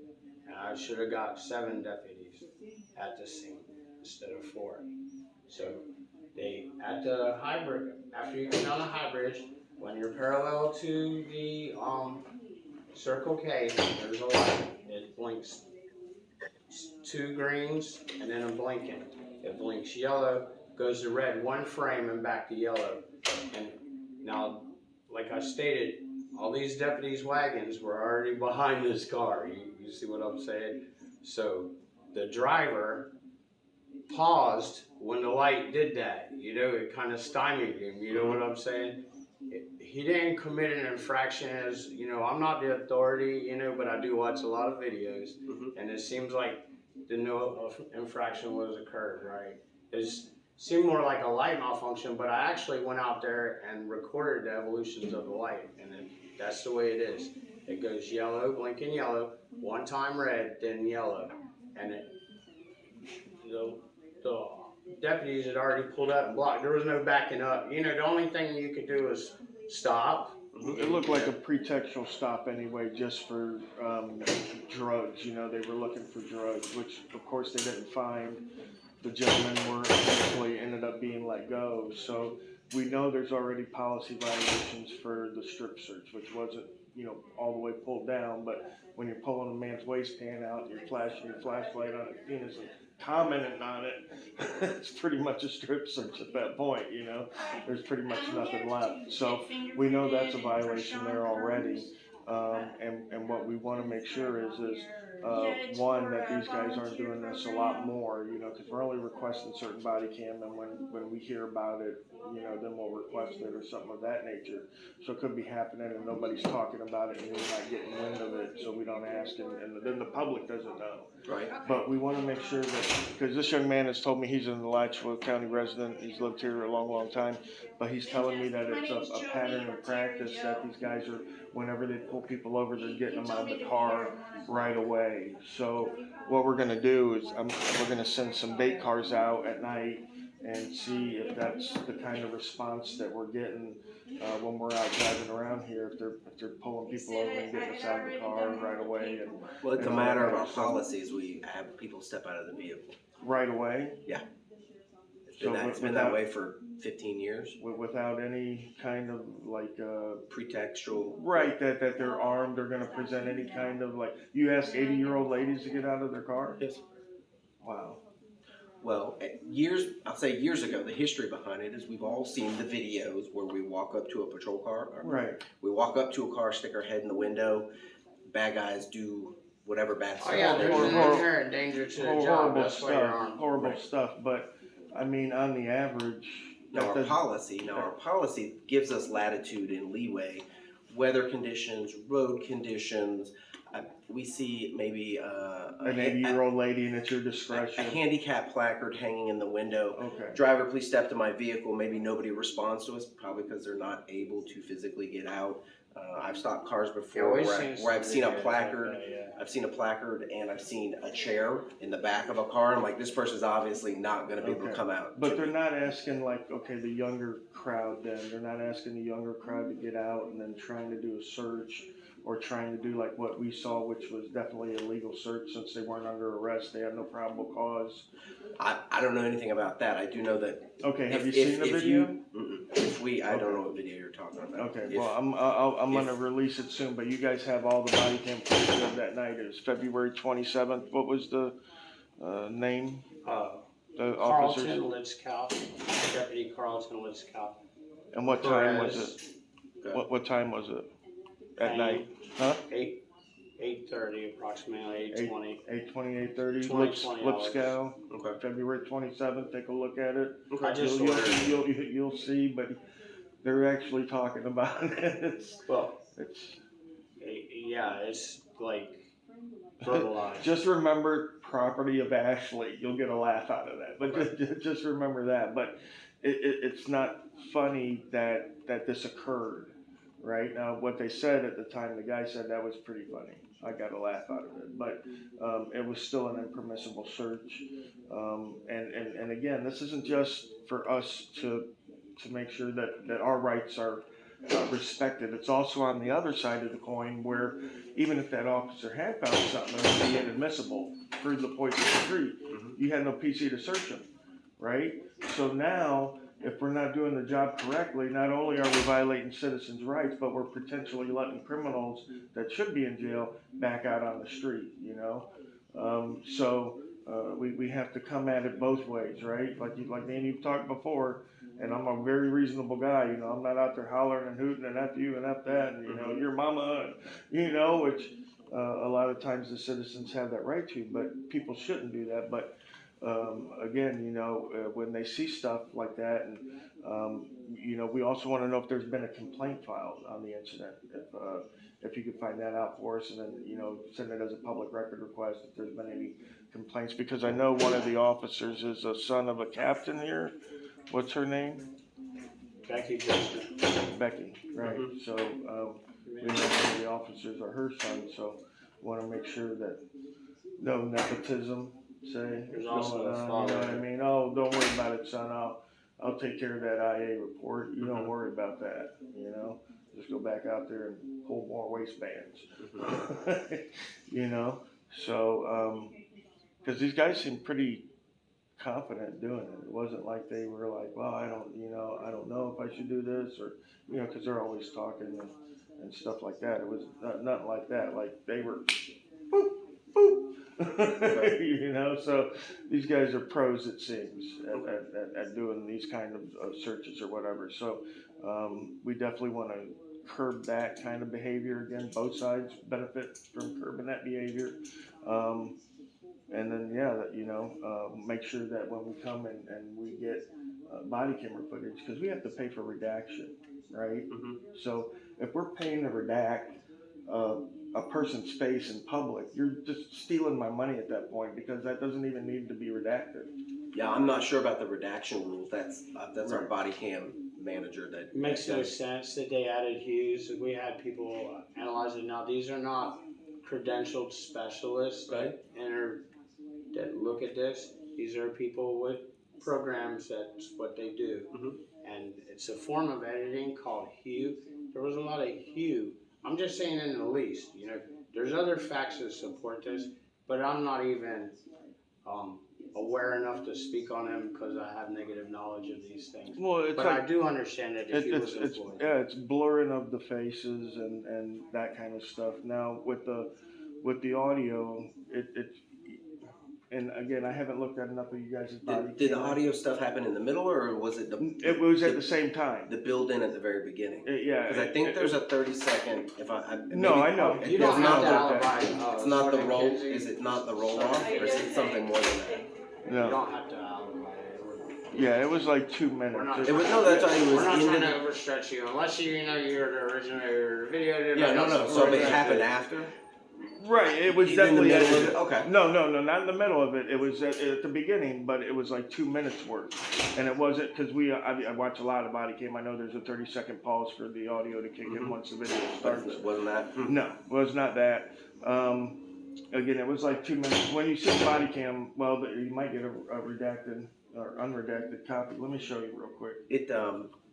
And I should have got 7 deputies at the scene instead of 4. So they, at the High Bridge, after you get down the High Bridge, when you're parallel to the Circle K, there's a light. It blinks 2 greens and then a blinking. It blinks yellow, goes to red 1 frame and back to yellow. And now, like I stated, all these deputies' wagons were already behind this car. You see what I'm saying? So the driver paused when the light did that. It kind of stymied him. You know what I'm saying? He didn't commit an infraction as, I'm not the authority, but I do watch a lot of videos. And it seems like no infraction was occurred, right? It seemed more like a light malfunction, but I actually went out there and recorded the evolutions of the light. And that's the way it is. It goes yellow, blinking yellow, 1 time red, then yellow. And the deputies had already pulled up and blocked. There was no backing up. The only thing you could do is stop. It looked like a pretextual stop anyway, just for drugs. They were looking for drugs, which of course they didn't find. The gentlemen were eventually ended up being let go. So we know there's already policy violations for the strip search, which wasn't, all the way pulled down. But when you're pulling a man's waistband out, you're flashing your flashlight on his penis and commenting on it, it's pretty much a strip search at that point, There's pretty much nothing left. So we know that's a violation there already. And what we want to make sure is one, that these guys aren't doing this a lot more, because we're only requesting certain body cam, and when we hear about it, then we'll request it or something of that nature. So it could be happening and nobody's talking about it and we're not getting wind of it, so we don't ask, and then the public doesn't know. Right. But we want to make sure that, because this young man has told me he's an Alachua County resident, he's lived here a long, long time, but he's telling me that it's a pattern of practice that these guys are, whenever they pull people over, they're getting them out of the car right away. So what we're going to do is we're going to send some bait cars out at night and see if that's the kind of response that we're getting when we're out driving around here. If they're pulling people over and getting us out of the car right away. And Well, it's and a all matter that of our kind stuff. policies. We have people step out of the vehicle. Right away? Yeah. It's been that way for 15 years. Without any kind of like pretextual. Right, that they're armed, they're going to present any kind of like. You ask 80-year-old ladies to get out of their car? Yes. Wow. Well, I'll say years ago, the history behind it is we've all seen the videos where we walk up to a patrol car. Right. We walk up to a car, stick our head in the window, bad guys do whatever bad stuff. Oh yeah, there's an inherent danger to the job. That's why you're armed. Horrible stuff, but I mean, on the average. Our policy gives us latitude and leeway, weather conditions, road conditions. We see maybe an 80-year-old lady, and it's your discretion. A handicap placard hanging in the window. Okay. Driver, please step to my vehicle. Maybe nobody responds to us, probably because they're not able to physically get out. I've stopped cars before where I've seen a placard. I've seen a placard and I've seen a chair in the back of a car. I'm like, this person's obviously not going to be able to come out. But they're not asking like, okay, the younger crowd then. They're not asking the younger crowd to get out and then trying to do a search or trying to do like what we saw, which was definitely a legal search since they weren't under arrest. They had no probable cause. I don't know anything about that. I do know that. Okay, have you seen the video? I don't know what video you're talking about. Okay, well, I'm going to release it soon, but you guys have all the body cam footage of that night. It was February 27th. What was the name? The officers? Carlton Litzkow, Deputy Carlton Litzkow. And what time was it? What time was it? At night? Huh? 8:30, approximately 8:20. 8:20, 8:30. Lipscow. Okay. February 27th. Take a look at it. Okay. You'll see, but they're actually talking about it. It's like verbalized. Just remember property of Ashley. You'll get a laugh out of that. But just remember that. But it's not funny that this occurred. Right now, what they said at the time, the guy said that was pretty funny. I got a laugh out of it, but it was still an impermissible search. And again, this isn't just for us to make sure that our rights are respected. It's also on the other side of the coin where even if that officer had found something that would be inadmissible through the poison street, you had no PC to search him, right? So now, if we're not doing the job correctly, not only are we violating citizens' rights, but we're potentially letting criminals that should be in jail back out on the street, you know? We have to come at it both ways, right? Like Danny, you've talked before, and I'm a very reasonable guy, you know? I'm not out there hollering and hooting and F you and F that, and, you know, your mama, and, you know, which a lot of times the citizens have that right to, but people shouldn't do that. But again, you know, when they see stuff like that, and you know, we also want to know if there's been a complaint filed on the incident. If you could find that out for us, and then, you know, send it as a public record request if there's been any complaints, because I know one of the officers is a son of a captain here. What's her name? Becky. Becky, right? So we know one of the officers are her son, so want to make sure that no nepotism. There's also a father. You know what I mean? Oh, don't worry about it, son. I'll take care of that IA report. You don't worry about that. You know, just go back out there and pull more waistbands. You know, so because these guys seem pretty confident doing it. It wasn't like they were like, well, I don't know if I should do this, or, you know, because they're always talking and stuff like that. It was nothing like that. Like they were, boop, boop. You know, so these guys are pros, it seems, at doing these kind of searches or whatever. So we definitely want to curb that kind of behavior. Again, both sides benefit from curbing that behavior. And then, you know, make sure that when we come and we get body camera footage, because we have to pay for redaction, right? So if we're paying to redact a person's face in public, you're just stealing my money at that point, because that doesn't even need to be redacted. Yeah, I'm not sure about the redaction rules. That's our body cam manager that makes no sense that they added Hughes. We had people analyze it. Now these are not credentialed specialists that look at this. These are people with programs, that's what they do. And it's a form of editing called hue. There was a lot of hue. I'm just saying in the least, you know, there's other facts that support this, but I'm not even aware enough to speak on them because I have negative knowledge of these things. Well, it's but like, I do understand that if he was employed. it's blurring of the faces and that kind of stuff. Now with the audio, and again, I haven't looked at enough of you guys' body. Did the audio stuff happen in the middle, or was it It was at the same time. The build-in at the very beginning. Yeah. Because I think there's a 30-second. No, I know. You don't have to alibi. It's not the roll. Is it not the roll off, or is it something more than that? No. You don't have to alibi. Yeah, it was like 2 minutes. It was no. That's why it was. We're not in trying the, to overstretch you, unless you know you're the originator of the video. Yeah, no. So it happened after. Right, it was Even in the definitely middle of it? Okay. No, not in the middle of it. It was at the beginning, but it was like 2 minutes worth, and it wasn't because I watch a lot of body cam. I know there's a 30-second pause for the audio to kick in once the video starts. Wasn't that? No, it was not that. Again, it was like 2 minutes. When you see body cam, well, you might get a redacted or unredacted copy. Let me show you real quick.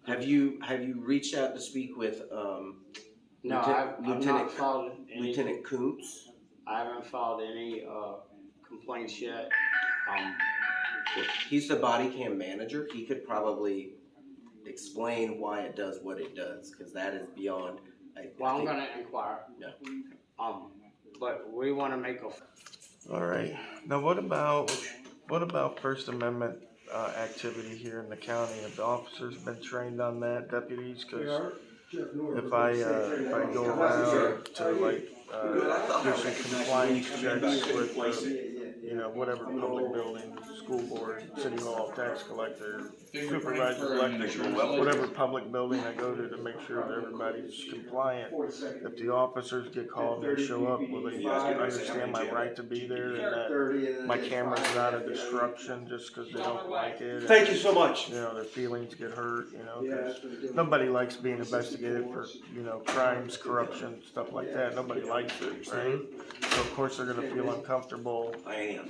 Have you reached out to speak with No, I've not filed any. Lieutenant Kuntz? I haven't filed any complaints yet. He's the body cam manager. He could probably explain why it does what it does, because that is beyond. I'm going to inquire. Yeah. But we want to make a. All right. Now, what about First Amendment activity here in the county? Have the officers been trained on that, deputies? Because if I go around to like do some compliance checks with whatever public building, school board, city hall, tax collector, supervisor, electric, whatever public building I go to make sure that everybody's compliant. If the officers get called and they show up, will they understand my right to be there and that my camera's not a destruction just because they don't like it? Thank you so much. Their feelings get hurt, because nobody likes being investigated for, crimes, corruption, stuff like that. Nobody likes it, right? So of course they're gonna feel uncomfortable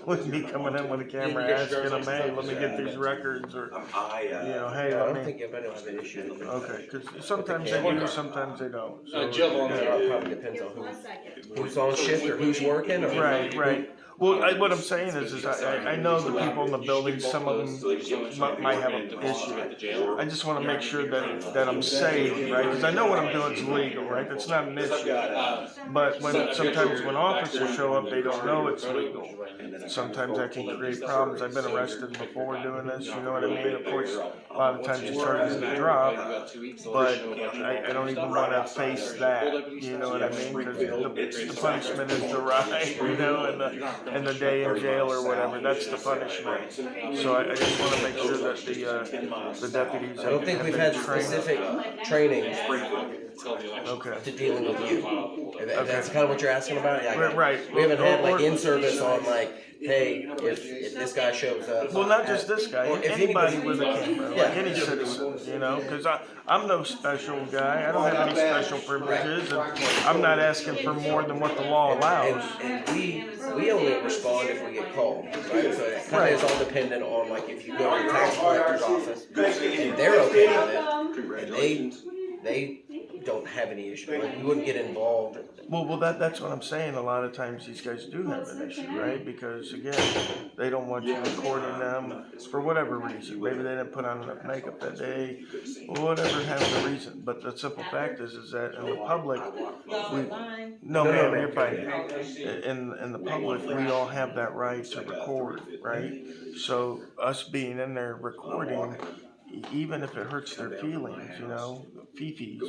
with me coming in with a camera asking them, hey, let me get these records, or, hey, I don't think anybody will have an issue. Okay, because sometimes they do, sometimes they don't. So, it probably depends on who's on shift or who's working. Or right. Well, what I'm saying is I know the people in the building, some of them might have an issue. I just want to make sure that I'm safe, right? Because I know what I'm doing is legal, right? That's not an issue. But sometimes when officers show up, they don't know it's legal. Sometimes that can create problems. I've been arrested before doing this, you know what I mean? Of course, a lot of times the charges get dropped, but I don't even want to face that, you know what I mean? Because the punishment is the ride, and the day in jail or whatever, that's the punishment. So I just want to make sure that the deputies. I don't think we've had specific training to dealing with you. That's kind of what you're asking about? Yeah, right. We haven't had like in-service on like, hey, if this guy shows up. Well, not just this guy, anybody with a camera, like any citizen, because I'm no special guy. I don't have any special privileges, and I'm not asking for more than what the law allows. And we only respond if we get called, right? So it kind of is all dependent on like if you go to the tax collector's office and they're okay with it, and they don't have any issue. Like we wouldn't get involved. Well, that's what I'm saying. A lot of times these guys do have an issue, right? Because again, they don't want you recording them for whatever reason. Maybe they didn't put on enough makeup that day, or whatever has the reason. But the simple fact is that in the public, you're fine. In the public, we all have that right to record, right? So us being in there recording, even if it hurts their feelings, fifis,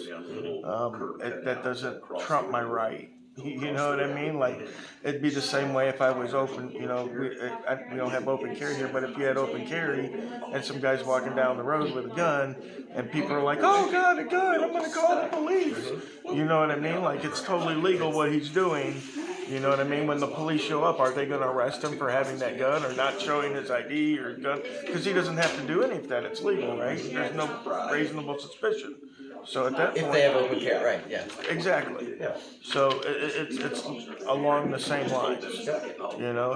that doesn't trump my right. You know what I mean? Like, it'd be the same way if I was open, we don't have open carry here, but if you had open carry and some guy's walking down the road with a gun and people are like, oh God, a gun, I'm gonna call the police. You know what I mean? Like, it's totally legal what he's doing. You know what I mean? When the police show up, are they going to arrest him for having that gun or not showing his ID or gun? Because he doesn't have to do any of that. It's legal, right? There's no reasonable suspicion. So at that point, if they have open carry, right? Yeah. Exactly. Yeah. So it's along the same lines.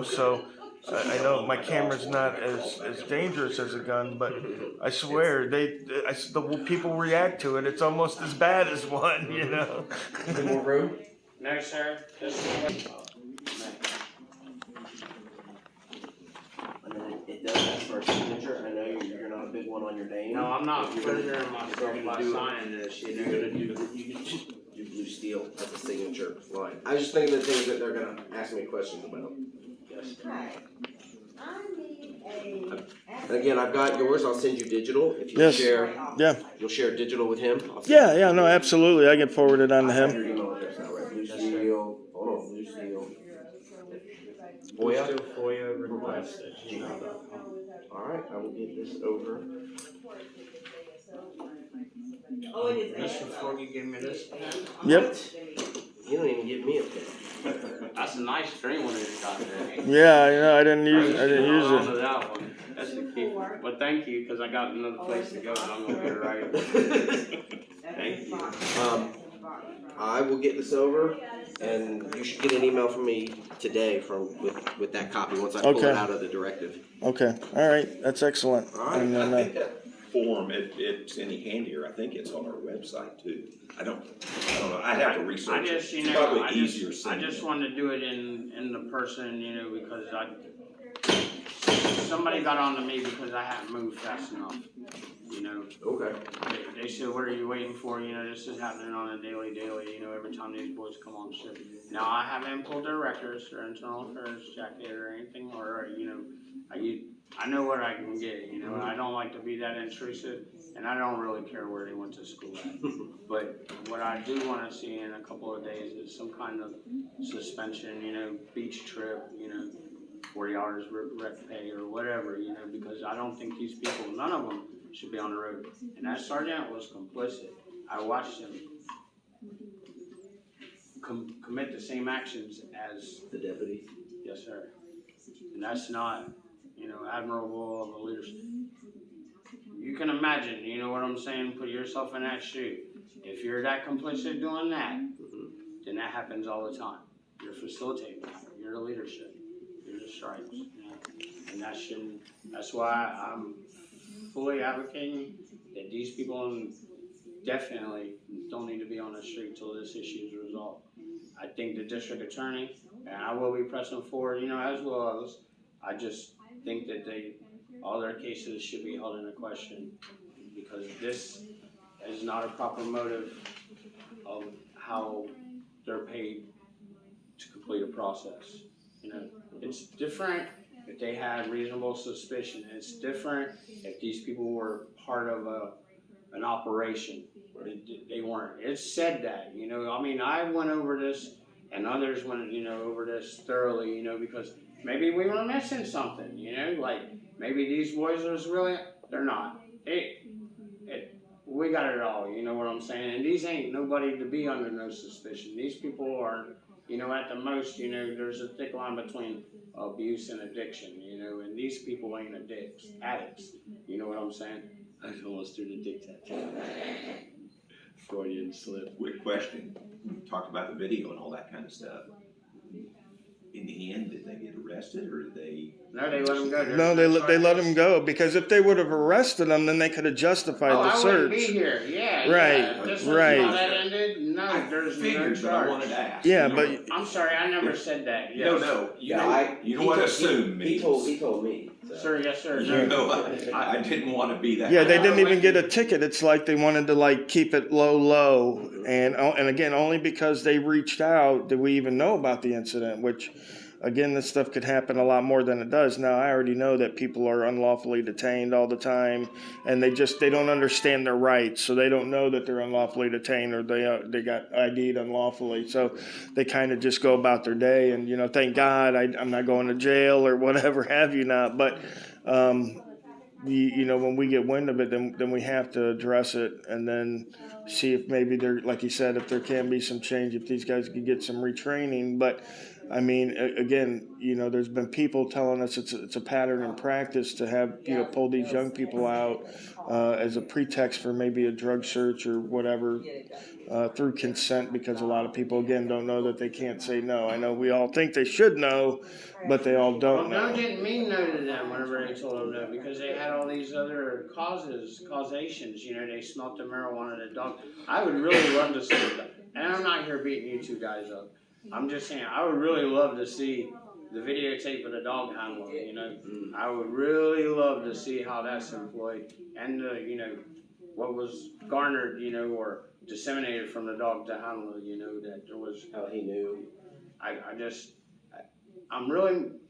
So I know my camera's not as dangerous as a gun, but I swear the people react to it. It's almost as bad as one, you know. Is there more room? No, sir. This is And then it does ask for a signature. I know you're not a big one on your name. No, I'm not If you're gonna- pleasuring myself by signing this. If you're gonna do, you can just do blue steel as a signature line. I was just thinking of the things that they're gonna ask me questions about. Yes. And again, I've got yours. I'll send you digital. If you Yes. share, Yeah. you'll share digital with him. Yeah, no, absolutely. I can forward it on to I have him. your email address now, right? Blue steel. Hold on, blue steel. Still FOIA request at gmail.com. All right, I will get this over. This before you give me this pen. Yep. You don't even give me a pen. That's a nice green one you got there. Yeah, I know. I didn't use Hold on to it. that one. That's the key. But thank you, because I got another place to go and I'm gonna get it right. Thank you. I will get this over, and you should get an email from me today with that copy once I pull it Okay. out of the directive. Okay. All right. That's excellent. All right. And then, I think that form, if it's any handier, I think it's on our website too. I don't know. I'd have to research it. It's probably easier I sending just it. wanted to do it in the person, because somebody got on to me because I hadn't moved fast enough, Okay. They said, what are you waiting for? This is happening on a daily, every time these boys come on shift. Now, I haven't pulled their records, their internal affairs jacket or anything, or, I know what I can get, I don't like to be that intrusive, and I don't really care where they went to school at. But what I do want to see in a couple of days is some kind of suspension, beach trip, 40 hours rec pay or whatever, because I don't think these people, none of them should be on the road. And that sergeant was complicit. I watched him commit the same actions as the deputy. Yes, sir. And that's not, admirable of a leadership. You can imagine, you know what I'm saying? Put yourself in that shoe. If you're that complicit doing that, then that happens all the time. You're facilitating that. You're the leadership. You're the stripes. And that shouldn't, that's why I'm fully advocating that these people definitely don't need to be on the street till this issue is resolved. I think the district attorney, and I will be pressing forward, as well as, I just think that all their cases should be held into question, because this is not a proper motive of how they're paid to complete a process. It's different if they had reasonable suspicion. It's different if these people were part of an operation. They weren't. It said that, I went over this and others went, over this thoroughly, because maybe we were missing something, like maybe these boys was really, they're not. We got it all, you know what I'm saying? And these ain't nobody to be under no suspicion. These people are, at the most, there's a thick line between abuse and addiction, and these people ain't addicts. You know what I'm saying? I almost threw the dick tattoo. Freudian slip. Quick question. We talked about the video and all that kind of stuff. In the end, did they get arrested or did they? No, they let him go. No, they let him go, because if they would have arrested him, then they could have justified the I search. wouldn't be here. Yeah. Right. Yeah. This Right. How that ended? No, there's no charge. I wanted to ask. Yeah, but I'm sorry, I never said that. Yes. No. You don't want to assume me. He told me. So. Sir, yes, sir. I didn't want to be that. yeah, they didn't even get a ticket. It's like they wanted to keep it low, and again, only because they reached out did we even know about the incident. Which, again, this stuff could happen a lot more than it does. Now, I already know that people are unlawfully detained all the time, and they don't understand their rights, so they don't know that they're unlawfully detained or they got ID'd unlawfully. So they kind of just go about their day, and thank God I'm not going to jail or whatever have you not. But when we get wind of it, then we have to address it and then see if maybe there, like you said, if there can be some change, if these guys can get some retraining. But I mean, again, there's been people telling us it's a pattern in practice to have pull these young people out as a pretext for maybe a drug search or whatever. through consent, because a lot of people, again, don't know that they can't say no. I know we all think they should know, but they all don't Well, know. Doug didn't mean no to them whenever they told them no, because they had all these other causations. You know, they smelt the marijuana in the dog. I would really love to see that. And I'm not here beating you two guys up. I'm just saying, I would really love to see the videotape of the dog handler, you know. I would really love to see how that's employed, and you know, what was garnered, you know, or disseminated from the dog to handler, you know, that there was. How he knew. I'm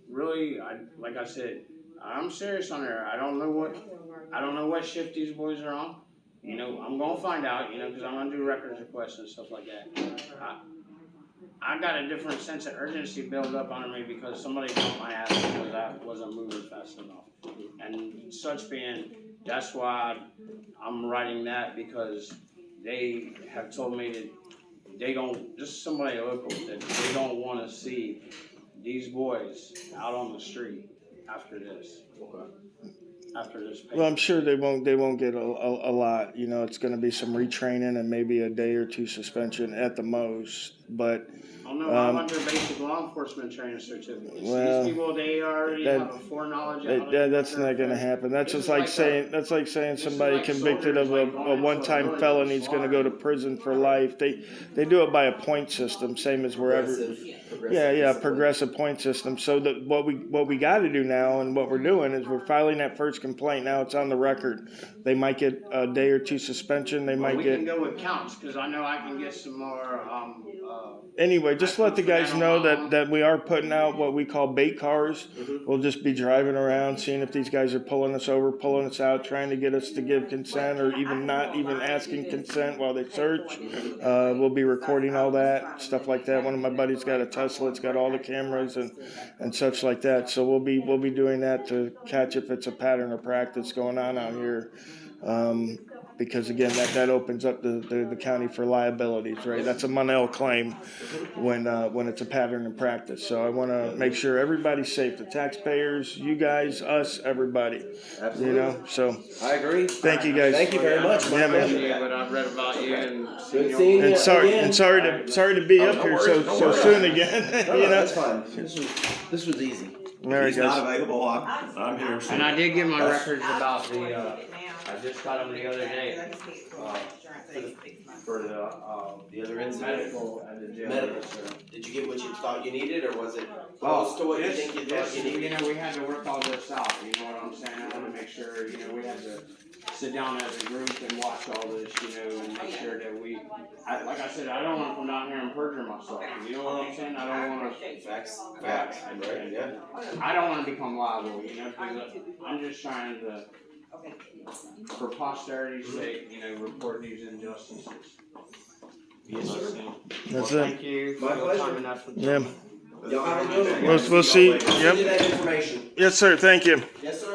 really, like I said, I'm serious on there. I don't know what shift these boys are on. You know, I'm gonna find out, you know, because I'm gonna do records requests and stuff like that. I got a different sense of urgency built up on me because somebody caught my ass because I wasn't moving fast enough. And such being, that's why I'm writing that, because they have told me that they don't, just somebody local, that they don't want to see these boys out on the street after this. After this. Well, I'm sure they won't get a lot. You know, it's going to be some retraining and maybe a day or two suspension at the most. But oh no, I want their basic law enforcement training certificates. Well, these people, they already have a foreknowledge. That's not going to happen. That's just like saying somebody convicted of a one-time felony is going to go to prison for life. They do it by a point system, same as wherever. Progressive point system. So that what we got to do now, and what we're doing, is we're filing that first complaint. Now it's on the record. They might get a day or two suspension. They might we get. Can go with counts, because I know I can get some more. Anyway, just let the guys know that we are putting out what we call bait cars. We'll just be driving around, seeing if these guys are pulling us over, pulling us out, trying to get us to give consent, or even not even asking consent while they search. We'll be recording all that, stuff like that. One of my buddies got a Tesla. It's got all the cameras and such like that. So we'll be doing that to catch if it's a pattern or practice going on out here. Because again, that opens up the county for liabilities, right? That's a Monell claim when it's a pattern in practice. So I want to make sure everybody's safe, the taxpayers, you guys, us, everybody. Absolutely. You know, so I agree. Thank you guys. Thank you very much. Yeah, man. But I've read about you and seen And sorry to be up here so soon again. No, you know, that's fine. This was easy. There He's he goes. not available. I'm here. So And I did get my records about the. I just got them the other day. For the other incident. Medical and the jail. Medical. Did you get what you thought you needed, or was it close to what you think you thought you needed? You know, we had to work all this out. You know what I'm saying? I want to make sure. You know, we had to sit down as a group and watch all this. You know, and make sure that like I said, I don't want to come down here and perjure myself. You know what I'm saying? I don't want to. Facts. Right. Yeah. I don't want to become liable. You know, because I'm just trying to. For posterity's sake, you know, report these injustices. Yes, sir. That's well, it. Thank you for My your pleasure. time and effort. Y'all have a good one. We'll see. Send you that information. Yes, sir. Thank you. Yes, sir.